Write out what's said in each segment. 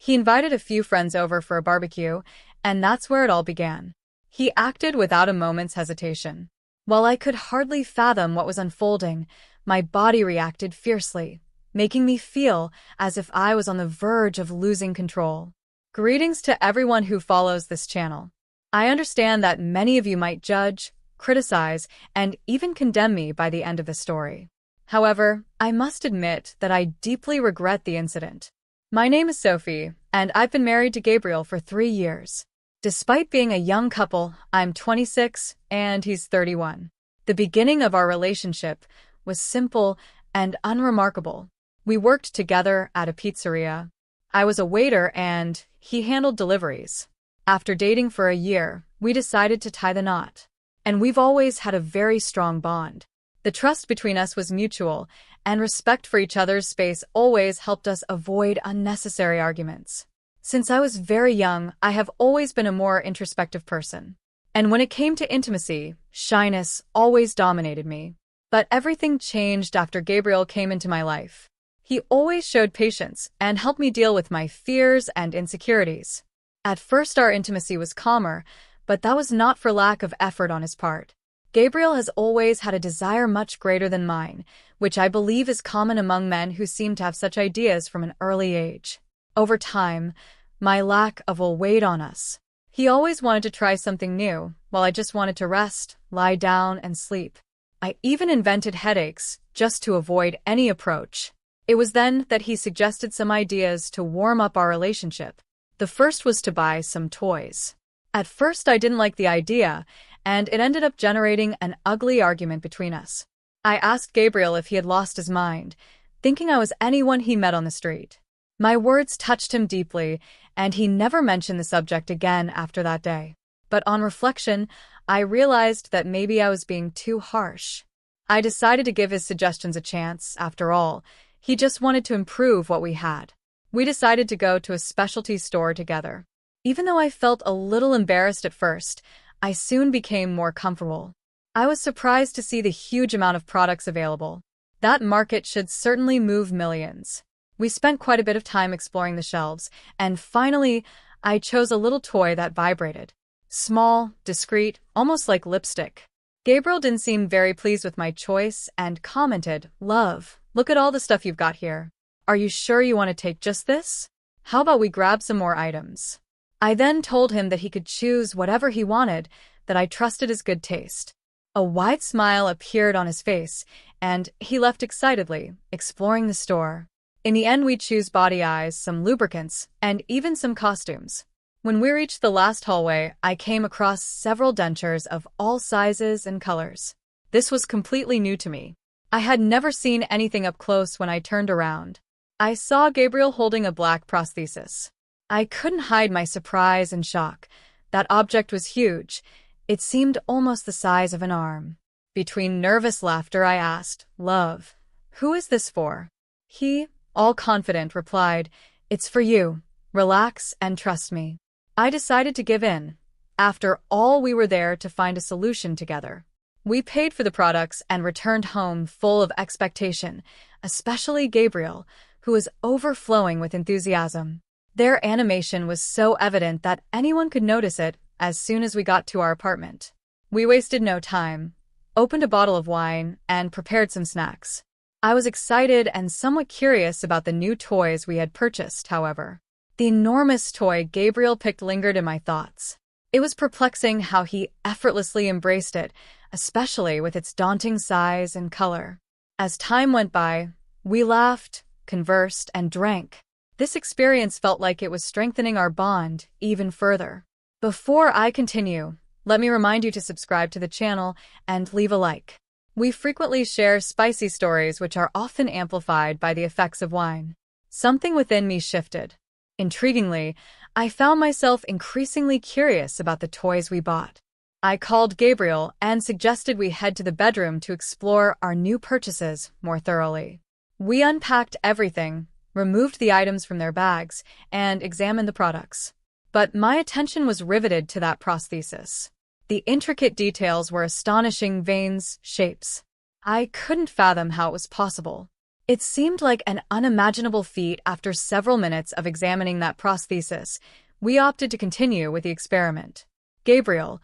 He invited a few friends over for a barbecue, and that's where it all began. He acted without a moment's hesitation. While I could hardly fathom what was unfolding, my body reacted fiercely, making me feel as if I was on the verge of losing control. Greetings to everyone who follows this channel. I understand that many of you might judge, criticize, and even condemn me by the end of the story. However, I must admit that I deeply regret the incident. My name is Sophie, and I've been married to Gabriel for 3 years. Despite being a young couple, I'm 26 and he's 31. The beginning of our relationship was simple and unremarkable. We worked together at a pizzeria. I was a waiter and he handled deliveries. After dating for a year, we decided to tie the knot. And we've always had a very strong bond. The trust between us was mutual, and respect for each other's space always helped us avoid unnecessary arguments. Since I was very young, I have always been a more introspective person. And when it came to intimacy, shyness always dominated me. But everything changed after Gabriel came into my life. He always showed patience and helped me deal with my fears and insecurities. At first, our intimacy was calmer, but that was not for lack of effort on his part. Gabriel has always had a desire much greater than mine, which I believe is common among men who seem to have such ideas from an early age. Over time, my lack of will weighed on us. He always wanted to try something new, while I just wanted to rest, lie down, and sleep. I even invented headaches just to avoid any approach. It was then that he suggested some ideas to warm up our relationship. The first was to buy some toys. At first, I didn't like the idea, and it ended up generating an ugly argument between us. I asked Gabriel if he had lost his mind, thinking I was anyone he met on the street. My words touched him deeply, and he never mentioned the subject again after that day. But on reflection, I realized that maybe I was being too harsh. I decided to give his suggestions a chance. After all, he just wanted to improve what we had. We decided to go to a specialty store together. Even though I felt a little embarrassed at first, I soon became more comfortable. I was surprised to see the huge amount of products available. That market should certainly move millions. We spent quite a bit of time exploring the shelves, and finally, I chose a little toy that vibrated. Small, discreet, almost like lipstick. Gabriel didn't seem very pleased with my choice and commented, "Love, look at all the stuff you've got here. Are you sure you want to take just this? How about we grab some more items?" I then told him that he could choose whatever he wanted, that I trusted his good taste. A wide smile appeared on his face, and he left excitedly, exploring the store. In the end, we chose body eyes, some lubricants, and even some costumes. When we reached the last hallway, I came across several dentures of all sizes and colors. This was completely new to me. I had never seen anything up close. When I turned around, I saw Gabriel holding a black prosthesis. I couldn't hide my surprise and shock. That object was huge. It seemed almost the size of an arm. Between nervous laughter, I asked, "Love, who is this for?" He, all confident, replied, "It's for you. Relax and trust me." I decided to give in. After all, we were there to find a solution together. We paid for the products and returned home full of expectation, especially Gabriel, who was overflowing with enthusiasm. Their animation was so evident that anyone could notice it as soon as we got to our apartment. We wasted no time, opened a bottle of wine, and prepared some snacks. I was excited and somewhat curious about the new toys we had purchased, however. The enormous toy Gabriel picked lingered in my thoughts. It was perplexing how he effortlessly embraced it, especially with its daunting size and color. As time went by, we laughed, conversed, and drank. This experience felt like it was strengthening our bond even further. Before I continue, let me remind you to subscribe to the channel and leave a like. We frequently share spicy stories which are often amplified by the effects of wine. Something within me shifted. Intriguingly, I found myself increasingly curious about the toys we bought. I called Gabriel and suggested we head to the bedroom to explore our new purchases more thoroughly. We unpacked everything, removed the items from their bags, and examined the products. But my attention was riveted to that prosthesis. The intricate details were astonishing: veins, shapes. I couldn't fathom how it was possible. It seemed like an unimaginable feat. After several minutes of examining that prosthesis, we opted to continue with the experiment. Gabriel,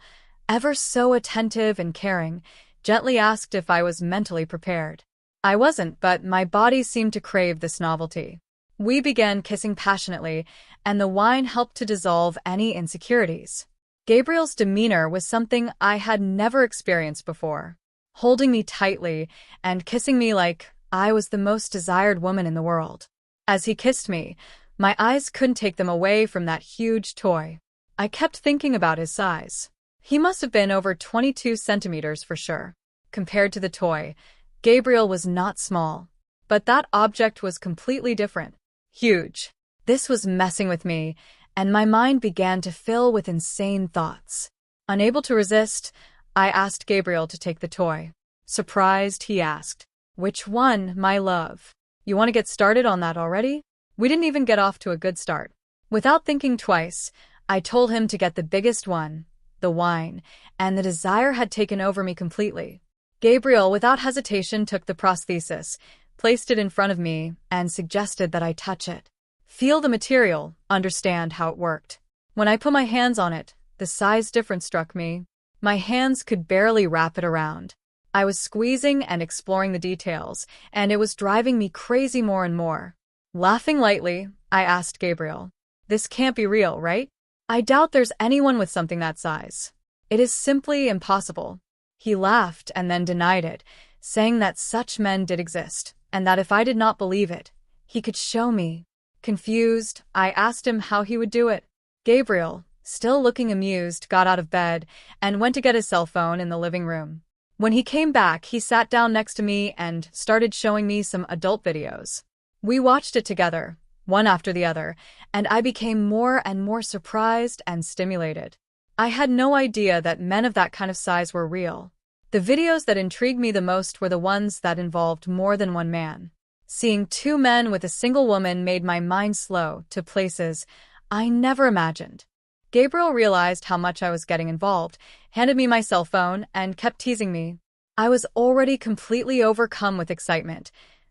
ever so attentive and caring, gently asked if I was mentally prepared. I wasn't, but my body seemed to crave this novelty. We began kissing passionately, and the wine helped to dissolve any insecurities. Gabriel's demeanor was something I had never experienced before, holding me tightly and kissing me like I was the most desired woman in the world. As he kissed me, my eyes couldn't take them away from that huge toy. I kept thinking about his size. He must have been over 22 centimeters for sure. Compared to the toy, Gabriel was not small, but that object was completely different. Huge. This was messing with me, and my mind began to fill with insane thoughts. Unable to resist, I asked Gabriel to take the toy. Surprised, he asked, "Which one, my love? You want to get started on that already?" We didn't even get off to a good start. Without thinking twice, I told him to get the biggest one, the wine, and the desire had taken over me completely. Gabriel, without hesitation, took the prosthesis, placed it in front of me, and suggested that I touch it. Feel the material, understand how it worked. When I put my hands on it, the size difference struck me. My hands could barely wrap it around. I was squeezing and exploring the details, and it was driving me crazy more and more. Laughing lightly, I asked Gabriel, "This can't be real, right? I doubt there's anyone with something that size. It is simply impossible." He laughed and then denied it, saying that such men did exist, and that if I did not believe it, he could show me. Confused, I asked him how he would do it. Gabriel, still looking amused, got out of bed and went to get his cell phone in the living room. When he came back, he sat down next to me and started showing me some adult videos. We watched it together, one after the other, and I became more and more surprised and stimulated. I had no idea that men of that kind of size were real. The videos that intrigued me the most were the ones that involved more than one man. Seeing two men with a single woman made my mind slow to places I never imagined. Gabriel realized how much I was getting involved, handed me my cell phone, and kept teasing me. I was already completely overcome with excitement,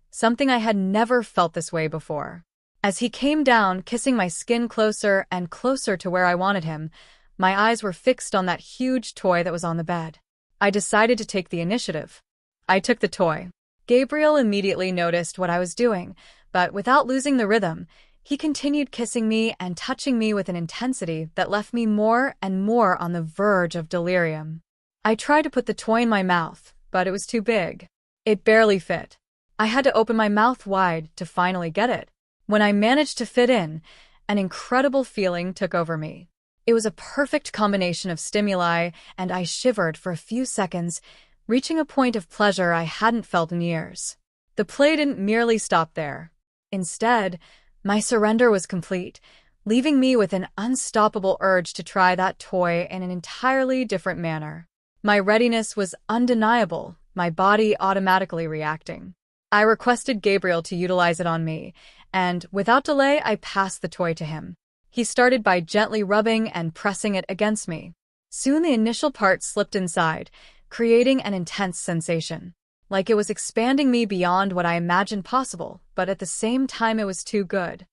something I had never felt this way before. As he came down, kissing my skin closer and closer to where I wanted him, my eyes were fixed on that huge toy that was on the bed. I decided to take the initiative. I took the toy. Gabriel immediately noticed what I was doing, but without losing the rhythm, he continued kissing me and touching me with an intensity that left me more and more on the verge of delirium. I tried to put the toy in my mouth, but it was too big. It barely fit. I had to open my mouth wide to finally get it. When I managed to fit in, an incredible feeling took over me. It was a perfect combination of stimuli, and I shivered for a few seconds, reaching a point of pleasure I hadn't felt in years. The play didn't merely stop there. Instead, my surrender was complete, leaving me with an unstoppable urge to try that toy in an entirely different manner. My readiness was undeniable, my body automatically reacting. I requested Gabriel to utilize it on me, and without delay I passed the toy to him. He started by gently rubbing and pressing it against me. Soon the initial part slipped inside, creating an intense sensation. Like it was expanding me beyond what I imagined possible, but at the same time it was too good.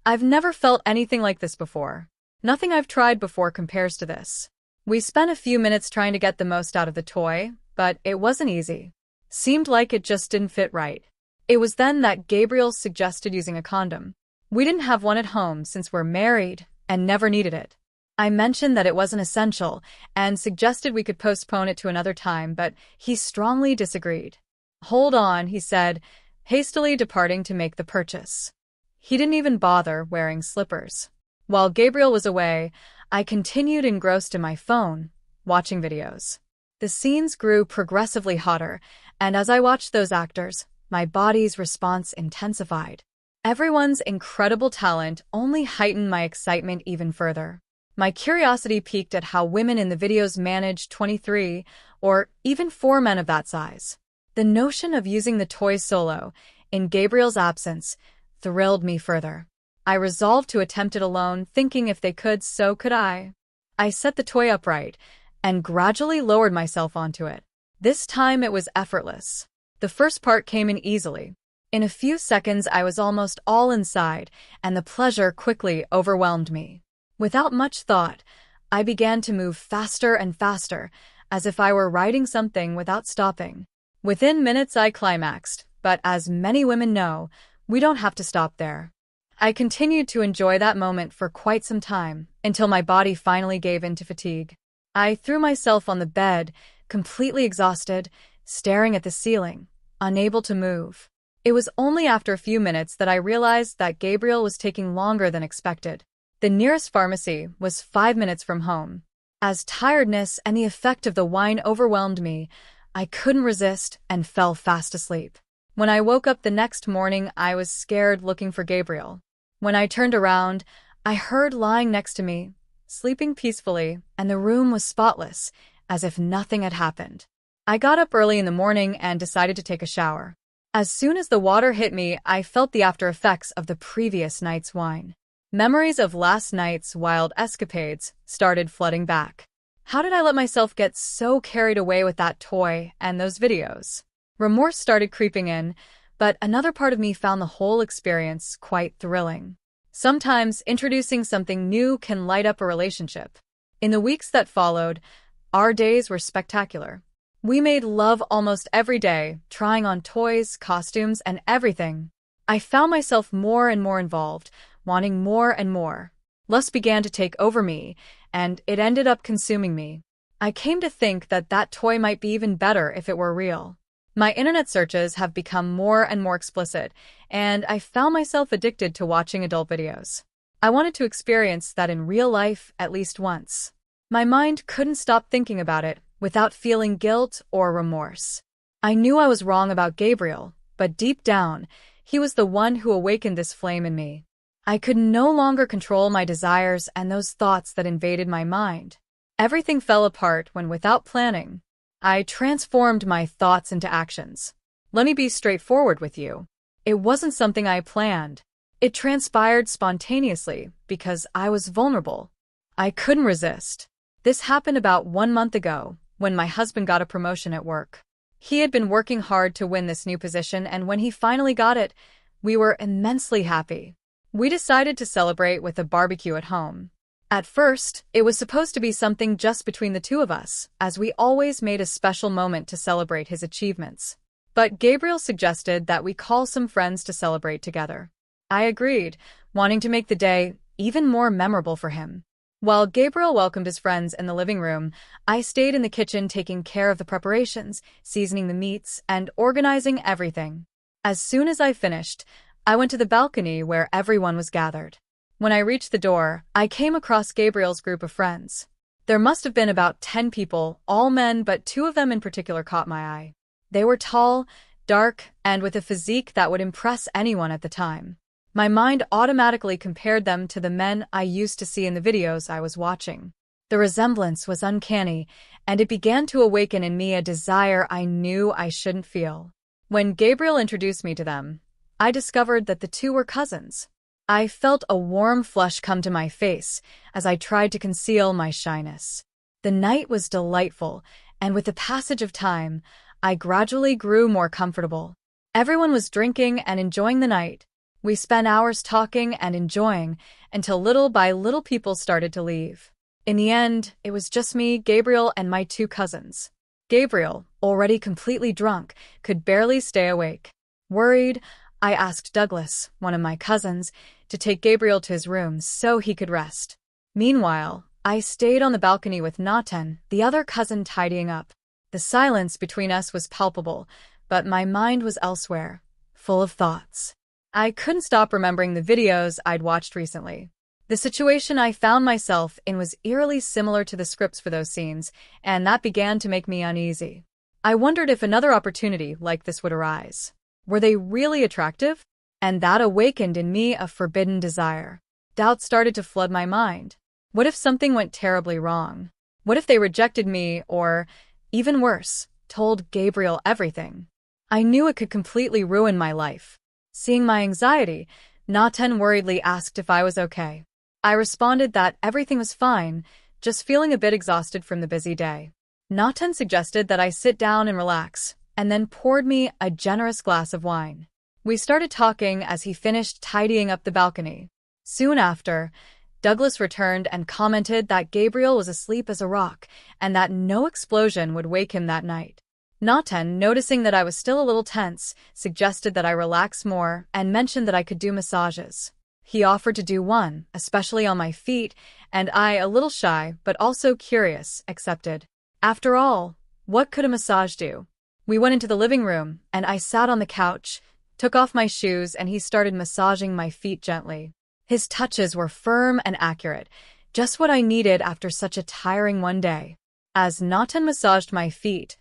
I've never felt anything like this before. Nothing I've tried before compares to this. We spent a few minutes trying to get the most out of the toy, but it wasn't easy. Seemed like it just didn't fit right. It was then that Gabriel suggested using a condom. We didn't have one at home since we're married and never needed it. I mentioned that it wasn't essential and suggested we could postpone it to another time, but he strongly disagreed. "Hold on," he said, hastily departing to make the purchase. He didn't even bother wearing slippers. While Gabriel was away, I continued engrossed in my phone, watching videos. The scenes grew progressively hotter, and as I watched those actors, my body's response intensified. Everyone's incredible talent only heightened my excitement even further. My curiosity piqued at how women in the videos managed 23 or even 4 men of that size. The notion of using the toy solo, in Gabriel's absence, thrilled me further. I resolved to attempt it alone, thinking if they could, so could I. I set the toy upright and gradually lowered myself onto it. This time it was effortless. The first part came in easily. In a few seconds, I was almost all inside, and the pleasure quickly overwhelmed me. Without much thought, I began to move faster and faster, as if I were riding something without stopping. Within minutes, I climaxed, but as many women know, we don't have to stop there. I continued to enjoy that moment for quite some time, until my body finally gave in to fatigue. I threw myself on the bed, completely exhausted, staring at the ceiling, unable to move. It was only after a few minutes that I realized that Gabriel was taking longer than expected. The nearest pharmacy was 5 minutes from home. As tiredness and the effect of the wine overwhelmed me, I couldn't resist and fell fast asleep. When I woke up the next morning, I was scared, looking for Gabriel. When I turned around, I heard lying next to me, sleeping peacefully, and the room was spotless, as if nothing had happened. I got up early in the morning and decided to take a shower. As soon as the water hit me, I felt the after effects of the previous night's wine. Memories of last night's wild escapades started flooding back. How did I let myself get so carried away with that toy and those videos? Remorse started creeping in, but another part of me found the whole experience quite thrilling. Sometimes introducing something new can light up a relationship. In the weeks that followed, our days were spectacular. We made love almost every day, trying on toys, costumes, and everything. I found myself more and more involved, wanting more and more. Lust began to take over me, and it ended up consuming me. I came to think that that toy might be even better if it were real. My internet searches have become more and more explicit, and I found myself addicted to watching adult videos. I wanted to experience that in real life at least once. My mind couldn't stop thinking about it without feeling guilt or remorse. I knew I was wrong about Gabriel, but deep down, he was the one who awakened this flame in me. I could no longer control my desires and those thoughts that invaded my mind. Everything fell apart when, without planning, I transformed my thoughts into actions. Let me be straightforward with you. It wasn't something I planned. It transpired spontaneously because I was vulnerable. I couldn't resist. This happened about 1 month ago, when my husband got a promotion at work. He had been working hard to win this new position, and when he finally got it, we were immensely happy. We decided to celebrate with a barbecue at home. At first, it was supposed to be something just between the two of us, as we always made a special moment to celebrate his achievements. But Gabriel suggested that we call some friends to celebrate together. I agreed, wanting to make the day even more memorable for him. While Gabriel welcomed his friends in the living room, I stayed in the kitchen taking care of the preparations, seasoning the meats, and organizing everything. As soon as I finished, I went to the balcony where everyone was gathered. When I reached the door, I came across Gabriel's group of friends. There must have been about 10 people, all men, but 2 of them in particular caught my eye. They were tall, dark, and with a physique that would impress anyone at the time. My mind automatically compared them to the men I used to see in the videos I was watching. The resemblance was uncanny, and it began to awaken in me a desire I knew I shouldn't feel. When Gabriel introduced me to them, I discovered that the 2 were cousins. I felt a warm flush come to my face as I tried to conceal my shyness. The night was delightful, and with the passage of time, I gradually grew more comfortable. Everyone was drinking and enjoying the night. We spent hours talking and enjoying until little by little people started to leave. In the end, it was just me, Gabriel, and my 2 cousins. Gabriel, already completely drunk, could barely stay awake. Worried, I asked Douglas, one of my cousins, to take Gabriel to his room so he could rest. Meanwhile, I stayed on the balcony with Nathan, the other cousin, tidying up. The silence between us was palpable, but my mind was elsewhere, full of thoughts. I couldn't stop remembering the videos I'd watched recently. The situation I found myself in was eerily similar to the scripts for those scenes, and that began to make me uneasy. I wondered if another opportunity like this would arise. Were they really attractive? And that awakened in me a forbidden desire. Doubt started to flood my mind. What if something went terribly wrong? What if they rejected me or, even worse, told Gabriel everything? I knew it could completely ruin my life. Seeing my anxiety, Nathan worriedly asked if I was okay. I responded that everything was fine, just feeling a bit exhausted from the busy day. Nathan suggested that I sit down and relax, and then poured me a generous glass of wine. We started talking as he finished tidying up the balcony. Soon after, Douglas returned and commented that Gabriel was asleep as a rock and that no explosion would wake him that night. Nathan, noticing that I was still a little tense, suggested that I relax more and mentioned that I could do massages. He offered to do one, especially on my feet, and I, a little shy but also curious, accepted. After all, what could a massage do? We went into the living room, and I sat on the couch, took off my shoes, and he started massaging my feet gently. His touches were firm and accurate, just what I needed after such a tiring one day. As Nathan massaged my feet,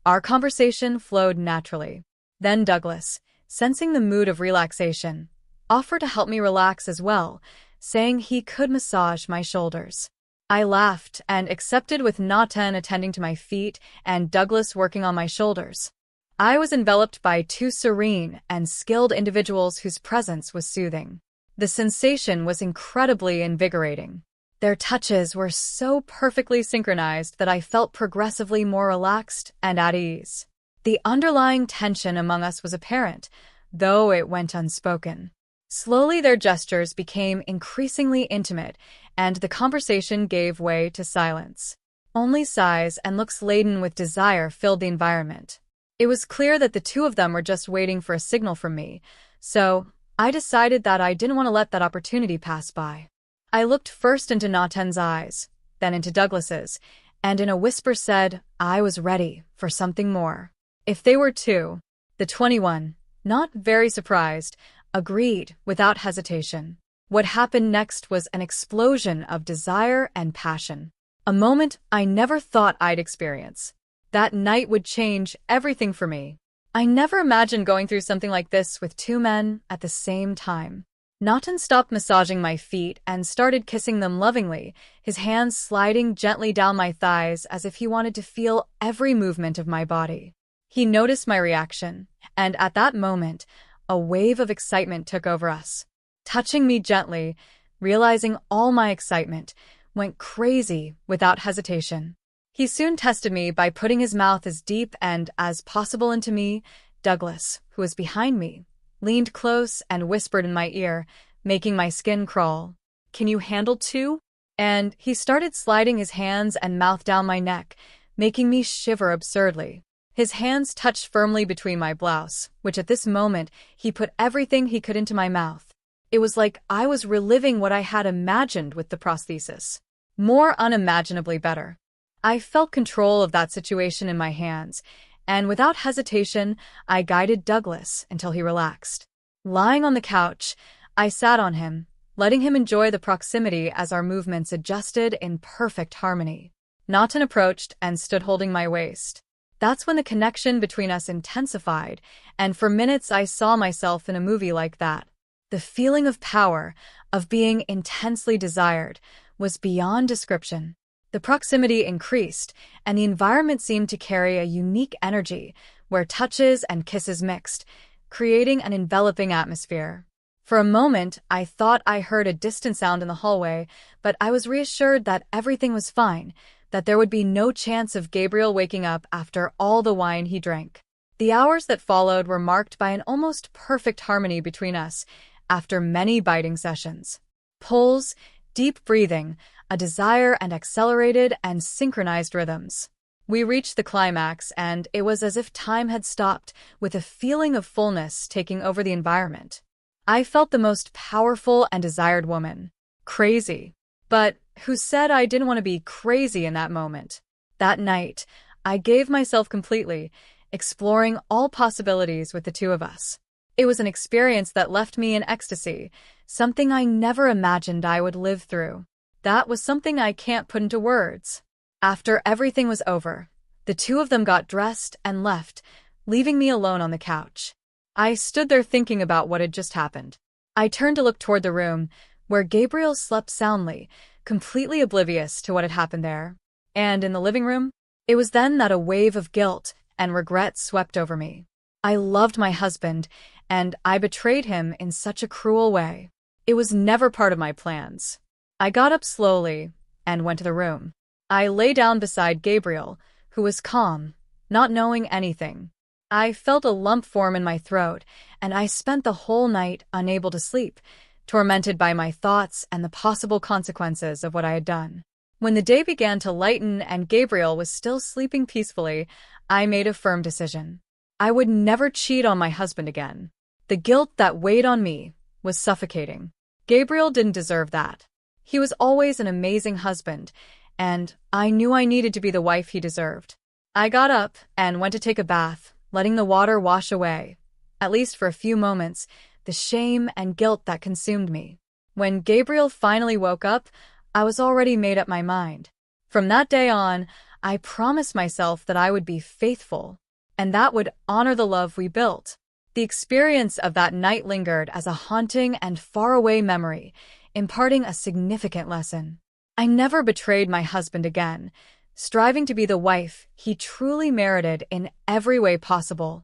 our conversation flowed naturally. Then Douglas, sensing the mood of relaxation, offered to help me relax as well, saying he could massage my shoulders. I laughed and accepted, with Nathan attending to my feet and Douglas working on my shoulders. I was enveloped by two serene and skilled individuals whose presence was soothing. The sensation was incredibly invigorating. Their touches were so perfectly synchronized that I felt progressively more relaxed and at ease. The underlying tension among us was apparent, though it went unspoken. Slowly their gestures became increasingly intimate, and the conversation gave way to silence. Only sighs and looks laden with desire filled the environment. It was clear that the two of them were just waiting for a signal from me, so I decided that I didn't want to let that opportunity pass by. I looked first into Nathan's eyes, then into Douglas's, and in a whisper said I was ready for something more. If they were too, the 21, not very surprised, agreed without hesitation. What happened next was an explosion of desire and passion. A moment I never thought I'd experience. That night would change everything for me. I never imagined going through something like this with two men at the same time. Nathan stopped massaging my feet and started kissing them lovingly, his hands sliding gently down my thighs as if he wanted to feel every movement of my body. He noticed my reaction, and at that moment, a wave of excitement took over us. Touching me gently, realizing all my excitement, went crazy without hesitation. He soon tested me by putting his mouth as deep and as possible into me. Douglas, who was behind me, leaned close and whispered in my ear, making my skin crawl. "Can you handle two?" And he started sliding his hands and mouth down my neck, making me shiver absurdly. His hands touched firmly between my blouse, which at this moment he put everything he could into my mouth. It was like I was reliving what I had imagined with the prosthesis. More unimaginably better. I felt control of that situation in my hands, and without hesitation, I guided Douglas until he relaxed. Lying on the couch, I sat on him, letting him enjoy the proximity as our movements adjusted in perfect harmony. Nathan approached and stood holding my waist. That's when the connection between us intensified, and for minutes I saw myself in a movie like that. The feeling of power, of being intensely desired, was beyond description. The proximity increased, and the environment seemed to carry a unique energy, where touches and kisses mixed, creating an enveloping atmosphere. For a moment, I thought I heard a distant sound in the hallway, but I was reassured that everything was fine, that there would be no chance of Gabriel waking up after all the wine he drank. The hours that followed were marked by an almost perfect harmony between us, after many biting sessions. Pulls, deep breathing, a desire, and accelerated and synchronized rhythms. We reached the climax, and it was as if time had stopped, with a feeling of fullness taking over the environment. I felt the most powerful and desired woman. Crazy. But who said I didn't want to be crazy in that moment? That night, I gave myself completely, exploring all possibilities with the two of us. It was an experience that left me in ecstasy, something I never imagined I would live through. That was something I can't put into words. After everything was over, the two of them got dressed and left, leaving me alone on the couch. I stood there thinking about what had just happened. I turned to look toward the room, where Gabriel slept soundly, completely oblivious to what had happened there. And in the living room, it was then that a wave of guilt and regret swept over me. I loved my husband, and I betrayed him in such a cruel way. It was never part of my plans. I got up slowly and went to the room. I lay down beside Gabriel, who was calm, not knowing anything. I felt a lump form in my throat, and I spent the whole night unable to sleep, tormented by my thoughts and the possible consequences of what I had done. When the day began to lighten and Gabriel was still sleeping peacefully, I made a firm decision. I would never cheat on my husband again. The guilt that weighed on me was suffocating. Gabriel didn't deserve that. He was always an amazing husband, and I knew I needed to be the wife he deserved. I got up and went to take a bath, letting the water wash away, at least for a few moments, the shame and guilt that consumed me. When Gabriel finally woke up, I was already made up my mind. From that day on, I promised myself that I would be faithful, and that would honor the love we built. The experience of that night lingered as a haunting and faraway memory, imparting a significant lesson. I never betrayed my husband again, striving to be the wife he truly merited in every way possible.